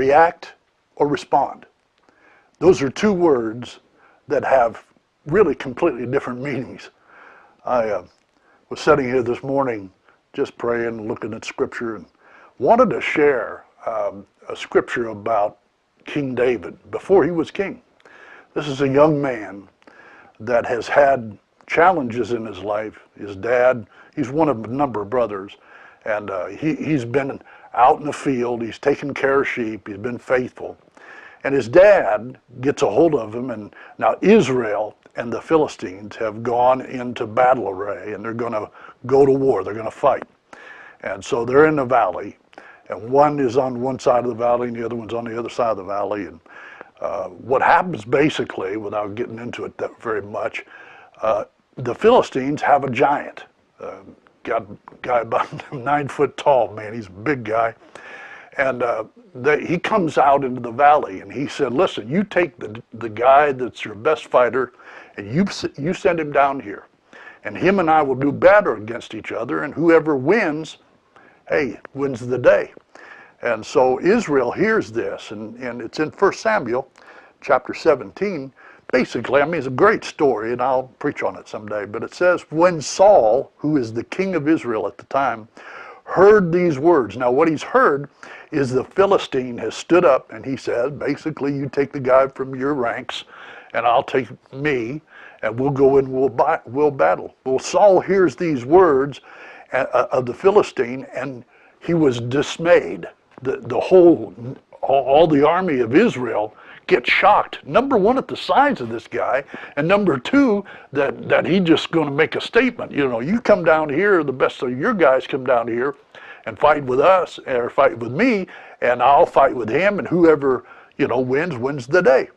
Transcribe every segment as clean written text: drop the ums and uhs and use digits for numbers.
react or respond. Those are two words that have really completely different meanings. I was sitting here this morning just praying, looking at scripture, and wanted to share a scripture about King David before he was king. This is a young man that has had challenges in his life. His dad, he's one of a number of brothers, and he's been out in the field, he's taken care of sheep, he's been faithful. And his dad gets a hold of him, and now Israel and the Philistines have gone into battle array, and they're going to go to war, they're going to fight. And so they're in the valley, and one is on one side of the valley and the other one's on the other side of the valley. And what happens basically, without getting into it that very much, the Philistines have a giant, got a guy about 9 foot tall, man, he's a big guy. And he comes out into the valley and he said, listen, you take the guy that's your best fighter and you send him down here. And him and I will do battle against each other, and whoever wins, hey, wins the day. And so Israel hears this, and it's in 1 Samuel chapter 17. Basically, I mean, it's a great story, and I'll preach on it someday, but it says, when Saul, who is the king of Israel at the time, heard these words. Now, what he's heard is the Philistine has stood up, and he said, basically, you take the guy from your ranks, and I'll take me, and we'll go in, we'll battle. Well, Saul hears these words of the Philistine, and he was dismayed. All the army of Israel gets shocked. Number one, at the size of this guy, and number two, that he just going to make a statement. You know, you come down here, the best of your guys come down here and fight with us, or fight with me, and I'll fight with him, and whoever, you know, wins the day.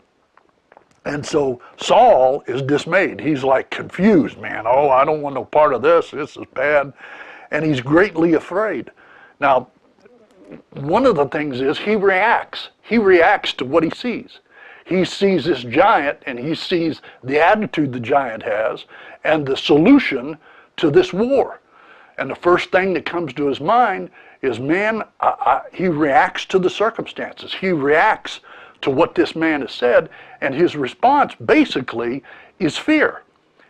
And so Saul is dismayed. He's like confused, man. Oh, I don't want no part of this. This is bad. And he's greatly afraid. Now, one of the things is he reacts. He reacts to what he sees. He sees this giant, and he sees the attitude the giant has and the solution to this war. And the first thing that comes to his mind is, man, he reacts to the circumstances. He reacts to what this man has said, and his response basically is fear.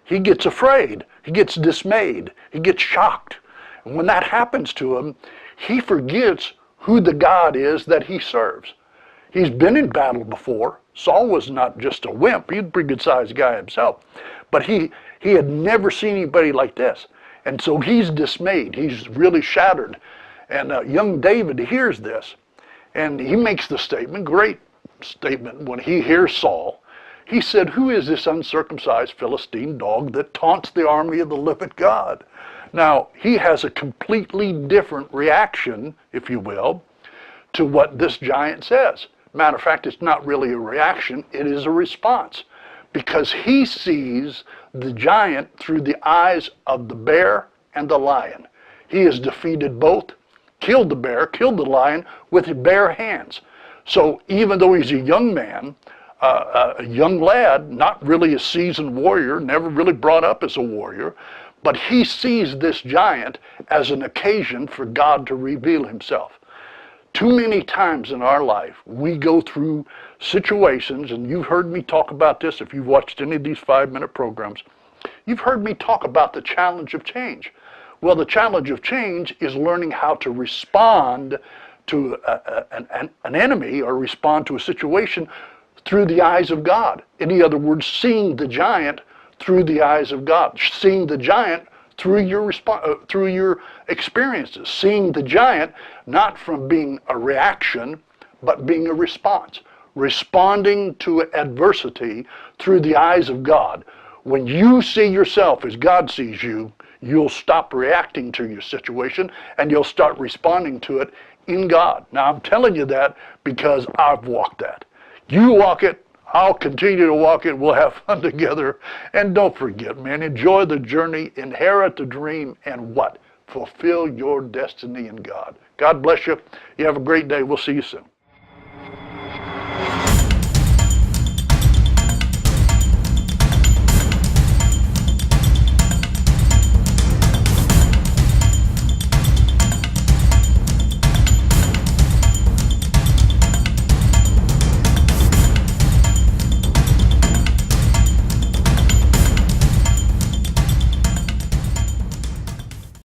He gets afraid. He gets dismayed. He gets shocked. And when that happens to him, he forgets who the God is that he serves. He's been in battle before. Saul was not just a wimp. He's a pretty good-sized guy himself. But he had never seen anybody like this. And so he's dismayed. He's really shattered. And young David hears this, and he makes the statement, great statement, when he hears Saul. He said, who is this uncircumcised Philistine dog that taunts the army of the living God? Now, he has a completely different reaction, if you will, to what this giant says. Matter of fact, it's not really a reaction, it is a response. Because he sees the giant through the eyes of the bear and the lion. He has defeated both, killed the bear, killed the lion with his bare hands. So even though he's a young man, a young lad, not really a seasoned warrior, never really brought up as a warrior, but he sees this giant as an occasion for God to reveal himself. Too many times in our life, we go through situations, and you've heard me talk about this if you've watched any of these 5-minute programs. You've heard me talk about the challenge of change. Well, the challenge of change is learning how to respond to an enemy, or respond to a situation through the eyes of God. In other words, seeing the giant through the eyes of God, seeing the giant through your experiences, seeing the giant not from being a reaction, but being a response, responding to adversity through the eyes of God. When you see yourself as God sees you, you'll stop reacting to your situation, and you'll start responding to it in God. Now, I'm telling you that because I've walked that. You walk it, I'll continue to walk it. We'll have fun together. And don't forget, man, enjoy the journey, inherit the dream, and what? Fulfill your destiny in God. God bless you. You have a great day. We'll see you soon.